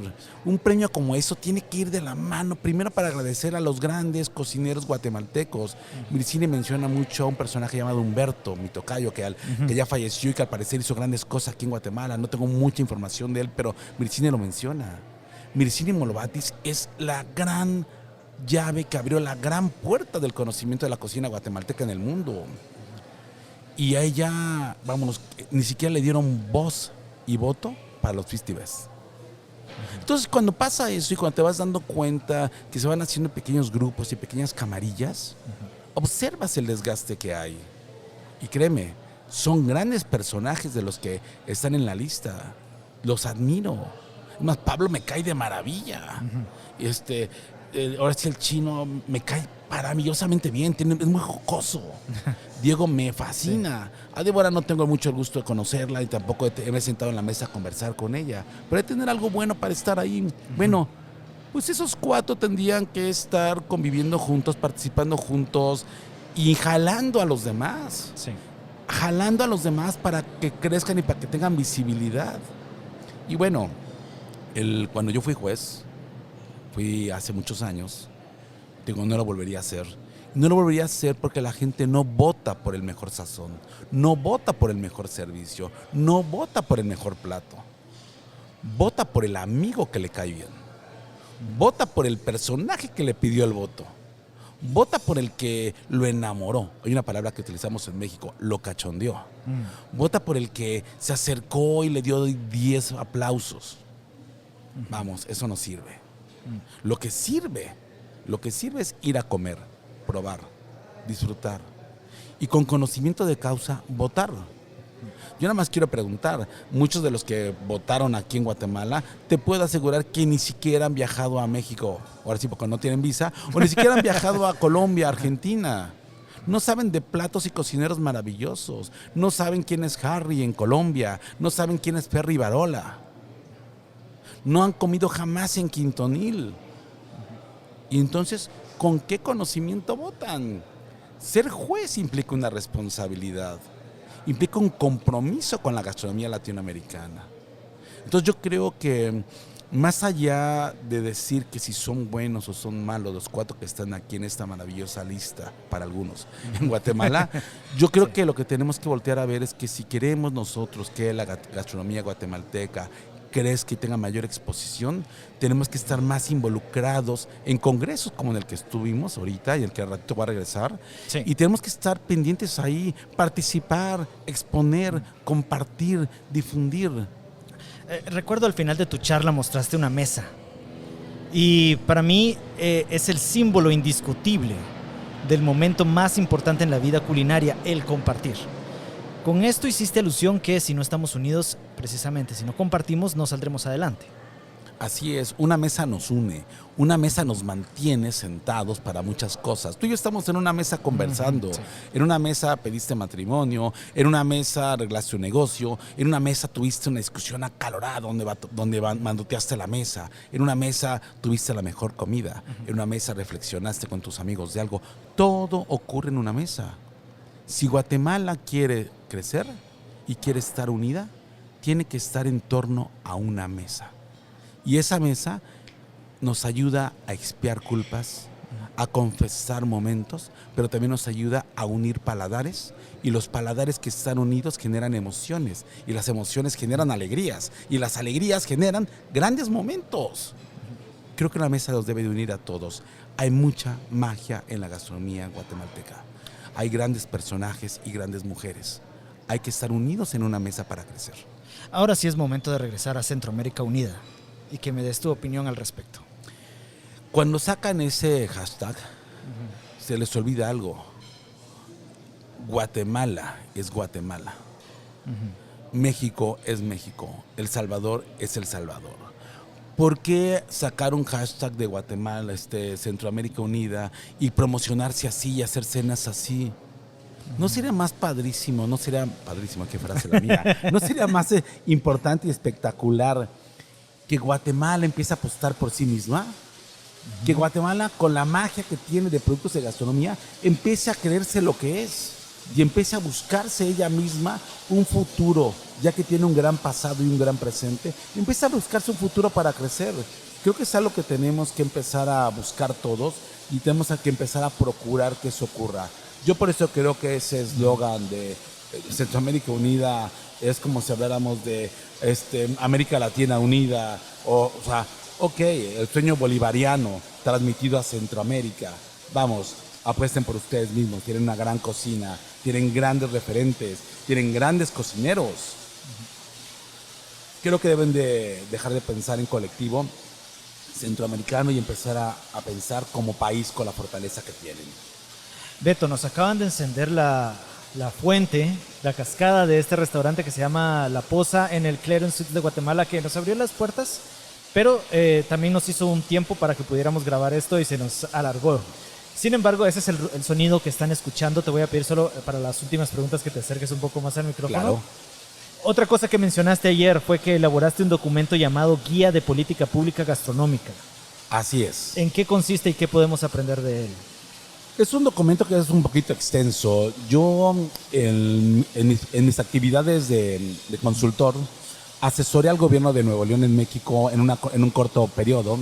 Un premio como eso tiene que ir de la mano, primero para agradecer a los grandes cocineros guatemaltecos. Mircini menciona mucho a un personaje llamado Humberto, mi tocayo, que ya falleció y que al parecer hizo grandes cosas aquí en Guatemala. No tengo mucha información de él, pero Mircini lo menciona. Mircini Molobatis es la gran llave que abrió la gran puerta del conocimiento de la cocina guatemalteca en el mundo. Y a ella, vámonos, ni siquiera le dieron voz y voto para los festivales. Entonces, cuando pasa eso y cuando te vas dando cuenta que se van haciendo pequeños grupos y pequeñas camarillas, observas el desgaste que hay. Y créeme, son grandes personajes de los que están en la lista. Los admiro. Es más, Pablo me cae de maravilla. Ahora sí, el chino me cae maravillosamente bien, es muy jocoso. Diego me fascina. A Débora no tengo mucho el gusto de conocerla y tampoco me he sentado en la mesa a conversar con ella, pero hay que tener algo bueno para estar ahí. Bueno, pues esos cuatro tendrían que estar conviviendo juntos, participando juntos y jalando a los demás. Sí. Jalando a los demás para que crezcan y para que tengan visibilidad. Y bueno, cuando yo fui juez, fui hace muchos años, digo, no lo volvería a hacer. No lo volvería a hacer porque la gente no vota por el mejor sazón, no vota por el mejor servicio, no vota por el mejor plato. Vota por el amigo que le cae bien. Vota por el personaje que le pidió el voto. Vota por el que lo enamoró. Hay una palabra que utilizamos en México, lo cachondeó. Vota por el que se acercó y le dio 10 aplausos. Vamos, eso no sirve. Lo que sirve es ir a comer, probar, disfrutar y con conocimiento de causa votar. Yo nada más quiero preguntar, muchos de los que votaron aquí en Guatemala, te puedo asegurar que ni siquiera han viajado a México, ahora sí porque no tienen visa, o ni siquiera han viajado a Colombia, Argentina. No saben de platos y cocineros maravillosos, no saben quién es Harry en Colombia, no saben quién es Ferry Barola. No han comido jamás en Quintonil. Y entonces, ¿con qué conocimiento votan? Ser juez implica una responsabilidad, implica un compromiso con la gastronomía latinoamericana. Entonces yo creo que más allá de decir que si son buenos o son malos los 4 que están aquí en esta maravillosa lista, para algunos, en Guatemala, yo creo que lo que tenemos que voltear a ver es que si queremos nosotros que la gastronomía guatemalteca crezca y tenga mayor exposición, tenemos que estar más involucrados en congresos como en el que estuvimos ahorita y el que al ratito va a regresar. Sí. Y tenemos que estar pendientes ahí, participar, exponer, compartir, difundir. Recuerdo al final de tu charla mostraste una mesa y para mí es el símbolo indiscutible del momento más importante en la vida culinaria, el compartir. Con esto hiciste alusión que si no estamos unidos, precisamente, si no compartimos, no saldremos adelante. Así es, una mesa nos une, una mesa nos mantiene sentados para muchas cosas. Tú y yo estamos en una mesa conversando, sí. En una mesa pediste matrimonio, en una mesa arreglaste un negocio, en una mesa tuviste una discusión acalorada donde mandoteaste la mesa, en una mesa tuviste la mejor comida, en una mesa reflexionaste con tus amigos de algo. Todo ocurre en una mesa. Si Guatemala quiere crecer y quiere estar unida, tiene que estar en torno a una mesa. Y esa mesa nos ayuda a expiar culpas, a confesar momentos, pero también nos ayuda a unir paladares, y los paladares que están unidos generan emociones, y las emociones generan alegrías, y las alegrías generan grandes momentos. Creo que la mesa los debe de unir a todos. Hay mucha magia en la gastronomía guatemalteca. Hay grandes personajes y grandes mujeres. Hay que estar unidos en una mesa para crecer. Ahora sí es momento de regresar a Centroamérica Unida y que me des tu opinión al respecto. Cuando sacan ese hashtag, se les olvida algo. Guatemala es Guatemala. México es México. El Salvador es El Salvador. ¿Por qué sacar un hashtag de Guatemala, Centroamérica Unida, y promocionarse así y hacer cenas así? ¿No sería más padrísimo, qué frase la mía, no sería más importante y espectacular que Guatemala empiece a apostar por sí misma? Que Guatemala, con la magia que tiene de productos de gastronomía, empiece a creerse lo que es y empiece a buscarse ella misma un futuro, ya que tiene un gran pasado y un gran presente, empieza a buscarse un futuro para crecer. Creo que es algo que tenemos que empezar a buscar todos y tenemos que empezar a procurar que eso ocurra. Yo por eso creo que ese eslogan de Centroamérica Unida es como si habláramos de América Latina Unida, o sea, ok, el sueño bolivariano transmitido a Centroamérica. Vamos, apuesten por ustedes mismos, tienen una gran cocina, tienen grandes referentes, tienen grandes cocineros. Creo que deben de dejar de pensar en colectivo centroamericano y empezar a pensar como país con la fortaleza que tienen. Beto, nos acaban de encender la fuente, la cascada de este restaurante que se llama La Poza en el Clarence Suites de Guatemala, que nos abrió las puertas, pero también nos hizo un tiempo para que pudiéramos grabar esto y se nos alargó. Sin embargo, ese es el sonido que están escuchando. Te voy a pedir solo para las últimas preguntas que te acerques un poco más al micrófono. Claro. Otra cosa que mencionaste ayer fue que elaboraste un documento llamado Guía de Política Pública Gastronómica. Así es. ¿En qué consiste y qué podemos aprender de él? Es un documento que es un poquito extenso. Yo en mis actividades de consultor asesoré al gobierno de Nuevo León en México en un corto periodo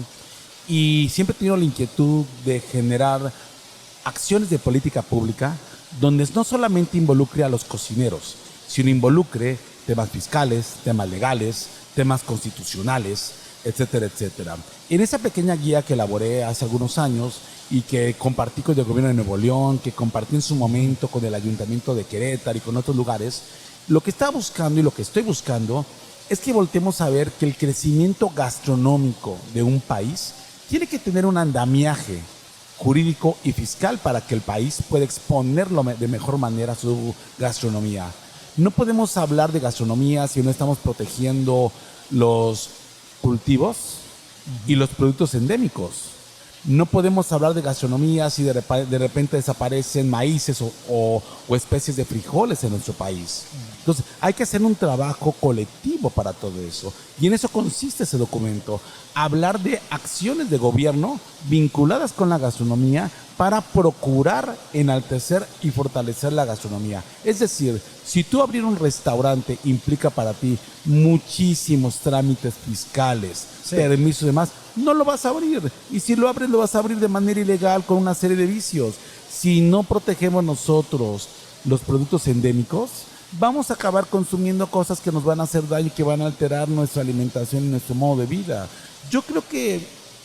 y siempre he tenido la inquietud de generar acciones de política pública donde no solamente involucre a los cocineros, sino involucre temas fiscales, temas legales, temas constitucionales, etcétera, etcétera. En esa pequeña guía que elaboré hace algunos años y que compartí con el gobierno de Nuevo León, que compartí en su momento con el Ayuntamiento de Querétaro y con otros lugares, lo que estaba buscando y lo que estoy buscando es que voltemos a ver que el crecimiento gastronómico de un país tiene que tener un andamiaje jurídico y fiscal para que el país pueda exponerlo de mejor manera su gastronomía. No podemos hablar de gastronomía si no estamos protegiendo los cultivos y los productos endémicos. No podemos hablar de gastronomía si de repente desaparecen maíces o especies de frijoles en nuestro país. Entonces, hay que hacer un trabajo colectivo para todo eso. Y en eso consiste ese documento. Hablar de acciones de gobierno vinculadas con la gastronomía para procurar enaltecer y fortalecer la gastronomía. Es decir, si tú abrir un restaurante implica para ti muchísimos trámites fiscales, permisos y demás, no lo vas a abrir. Y si lo abres, lo vas a abrir de manera ilegal con una serie de vicios. Si no protegemos nosotros los productos endémicos, vamos a acabar consumiendo cosas que nos van a hacer daño y que van a alterar nuestra alimentación y nuestro modo de vida. Yo creo que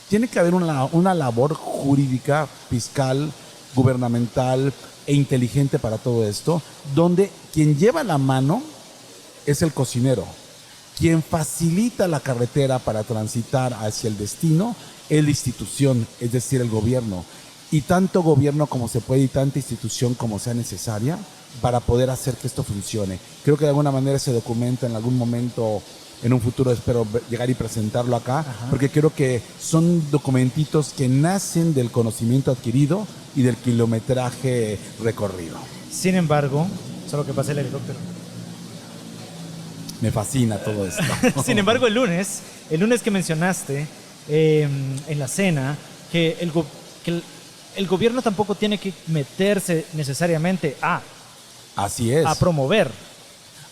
tiene que haber una labor jurídica, fiscal, gubernamental e inteligente para todo esto, donde quien lleva la mano es el cocinero. Quien facilita la carretera para transitar hacia el destino es la institución, es decir, el gobierno. Y tanto gobierno como se puede y tanta institución como sea necesaria para poder hacer que esto funcione. Creo que de alguna manera ese documento en algún momento, en un futuro espero llegar y presentarlo acá, porque creo que son documentitos que nacen del conocimiento adquirido y del kilometraje recorrido. Sin embargo, solo que pase el helicóptero. Me fascina todo esto. Sin embargo, el lunes que mencionaste en la cena, que el gobierno tampoco tiene que meterse necesariamente Así es. a promover.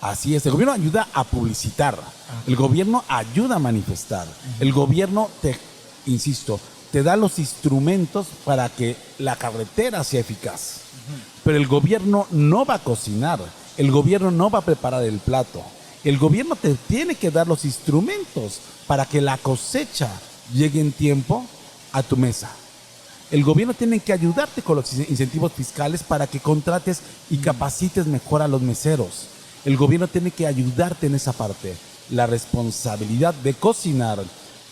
Así es. El gobierno ayuda a publicitar. El gobierno ayuda a manifestar. El gobierno te da los instrumentos para que la carretera sea eficaz. Pero el gobierno no va a cocinar. El gobierno no va a preparar el plato. El gobierno te tiene que dar los instrumentos para que la cosecha llegue en tiempo a tu mesa. El gobierno tiene que ayudarte con los incentivos fiscales para que contrates y capacites mejor a los meseros. El gobierno tiene que ayudarte en esa parte. La responsabilidad de cocinar,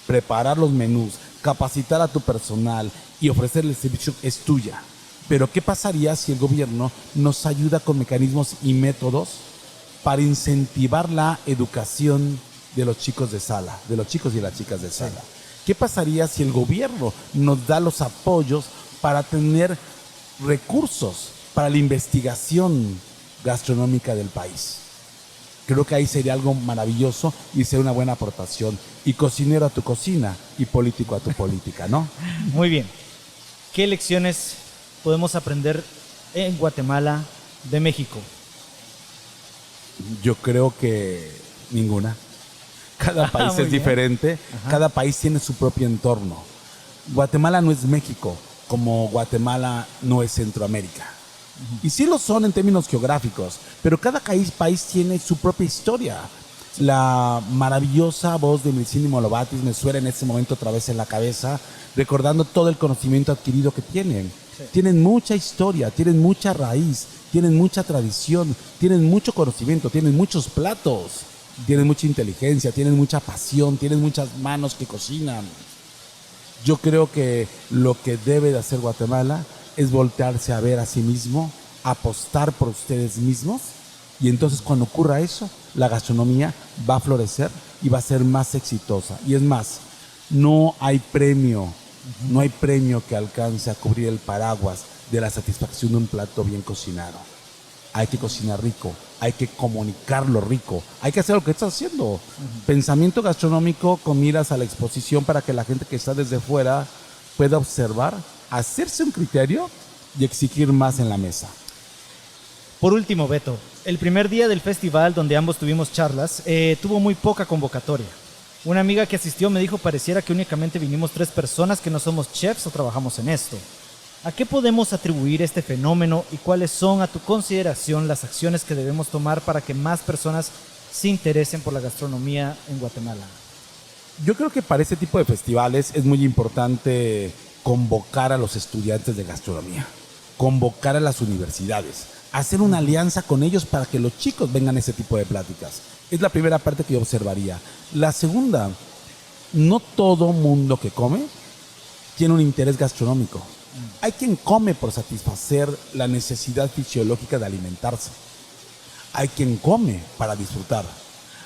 preparar los menús, capacitar a tu personal y ofrecerle el servicio es tuya. Pero ¿qué pasaría si el gobierno nos ayuda con mecanismos y métodos para incentivar la educación de los chicos de sala, de los chicos y las chicas de sala? ¿Qué pasaría si el gobierno nos da los apoyos para tener recursos para la investigación gastronómica del país? Creo que ahí sería algo maravilloso y sería una buena aportación. Y cocinero a tu cocina y político a tu política, ¿no? Muy bien. ¿Qué lecciones podemos aprender en Guatemala de México? Yo creo que ninguna. Cada país es diferente, cada país tiene su propio entorno. Guatemala no es México, como Guatemala no es Centroamérica. Y sí lo son en términos geográficos, pero cada país tiene su propia historia. La maravillosa voz de Mircini Molobatis me suena en este momento otra vez en la cabeza, recordando todo el conocimiento adquirido que tienen. Sí. Tienen mucha historia, tienen mucha raíz, tienen mucha tradición, tienen mucho conocimiento, tienen muchos platos, tienen mucha inteligencia, tienen mucha pasión, tienen muchas manos que cocinan. Yo creo que lo que debe de hacer Guatemala es voltearse a ver a sí mismo, apostar por ustedes mismos, y entonces cuando ocurra eso, la gastronomía va a florecer y va a ser más exitosa. Y es más, no hay premio que alcance a cubrir el paraguas de la satisfacción de un plato bien cocinado. Hay que cocinar rico, hay que comunicarlo rico, hay que hacer lo que estás haciendo. Pensamiento gastronómico con miras a la exposición para que la gente que está desde fuera pueda observar, hacerse un criterio y exigir más en la mesa. Por último, Beto, el primer día del festival donde ambos tuvimos charlas tuvo muy poca convocatoria. Una amiga que asistió me dijo pareciera que únicamente vinimos 3 personas que no somos chefs o trabajamos en esto. ¿A qué podemos atribuir este fenómeno y cuáles son, a tu consideración, las acciones que debemos tomar para que más personas se interesen por la gastronomía en Guatemala? Yo creo que para este tipo de festivales es muy importante convocar a los estudiantes de gastronomía, convocar a las universidades, hacer una alianza con ellos para que los chicos vengan a ese tipo de pláticas. Es la primera parte que yo observaría. La segunda, no todo mundo que come tiene un interés gastronómico. Hay quien come por satisfacer la necesidad fisiológica de alimentarse. Hay quien come para disfrutar.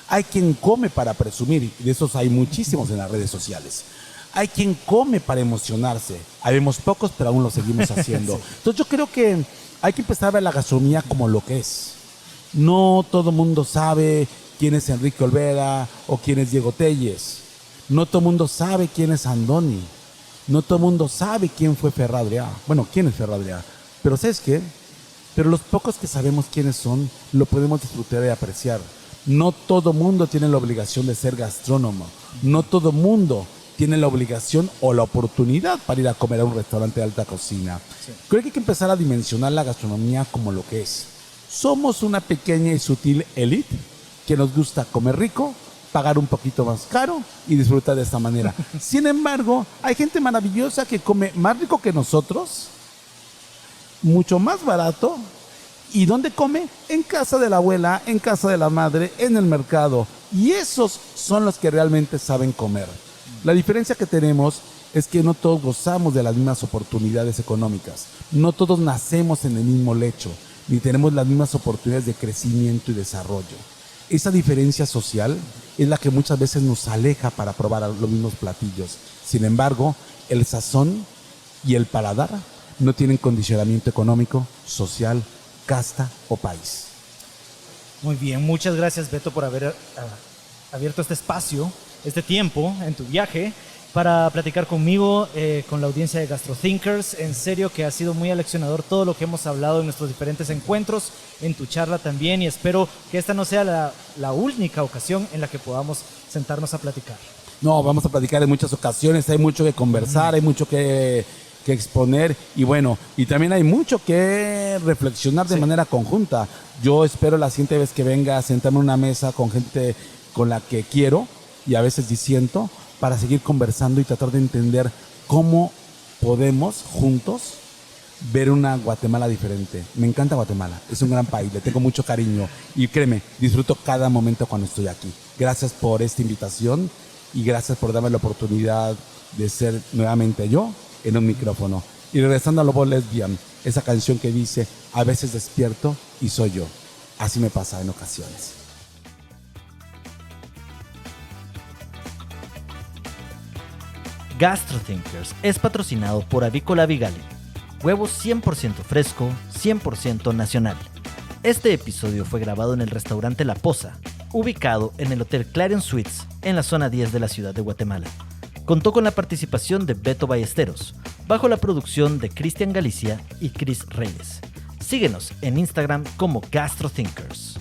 Hay quien come para presumir, y de esos hay muchísimos en las redes sociales. Hay quien come para emocionarse. Habemos pocos, pero aún lo seguimos haciendo. Sí. Entonces yo creo que hay que empezar a ver la gastronomía como lo que es. No todo mundo sabe quién es Enrique Olvera o quién es Diego Telles. No todo mundo sabe quién es Andoni. No todo mundo sabe quién fue Ferran Adrià. Bueno, quién es Ferran Adrià. Pero ¿sabes qué? Pero los pocos que sabemos quiénes son, lo podemos disfrutar y apreciar. No todo mundo tiene la obligación de ser gastrónomo. No todo mundo tiene la obligación o la oportunidad para ir a comer a un restaurante de alta cocina. Sí. Creo que hay que empezar a dimensionar la gastronomía como lo que es. Somos una pequeña y sutil élite que nos gusta comer rico, pagar un poquito más caro y disfrutar de esta manera. Sin embargo, hay gente maravillosa que come más rico que nosotros, mucho más barato. ¿Y dónde come? En casa de la abuela, en casa de la madre, en el mercado. Y esos son los que realmente saben comer. La diferencia que tenemos es que no todos gozamos de las mismas oportunidades económicas. No todos nacemos en el mismo lecho, ni tenemos las mismas oportunidades de crecimiento y desarrollo. Esa diferencia social es la que muchas veces nos aleja para probar los mismos platillos. Sin embargo, el sazón y el paladar no tienen condicionamiento económico, social, casta o país. Muy bien, muchas gracias, Beto, por haber abierto este espacio, este tiempo en tu viaje para platicar conmigo, con la audiencia de GastroThinkers. En serio que ha sido muy aleccionador todo lo que hemos hablado en nuestros diferentes encuentros, en tu charla también, y espero que esta no sea la única ocasión en la que podamos sentarnos a platicar. No, vamos a platicar en muchas ocasiones, hay mucho que conversar, hay mucho que exponer y bueno, y también hay mucho que reflexionar de manera conjunta. Yo espero la siguiente vez que venga a sentarme en una mesa con gente con la que quiero y a veces disiento para seguir conversando y tratar de entender cómo podemos juntos ver una Guatemala diferente. Me encanta Guatemala, es un gran país, le tengo mucho cariño y créeme, disfruto cada momento cuando estoy aquí. Gracias por esta invitación y gracias por darme la oportunidad de ser nuevamente yo en un micrófono. Y regresando a Lobo Lesbian, esa canción que dice, a veces despierto y soy yo. Así me pasa en ocasiones. GastroThinkers es patrocinado por Avícola Vigali. Huevos 100% fresco, 100% nacional. Este episodio fue grabado en el restaurante La Poza, ubicado en el Hotel Clarion Suites, en la zona 10 de la ciudad de Guatemala. Contó con la participación de Beto Ballesteros, bajo la producción de Cristian Galicia y Cris Reyes. Síguenos en Instagram como GastroThinkers.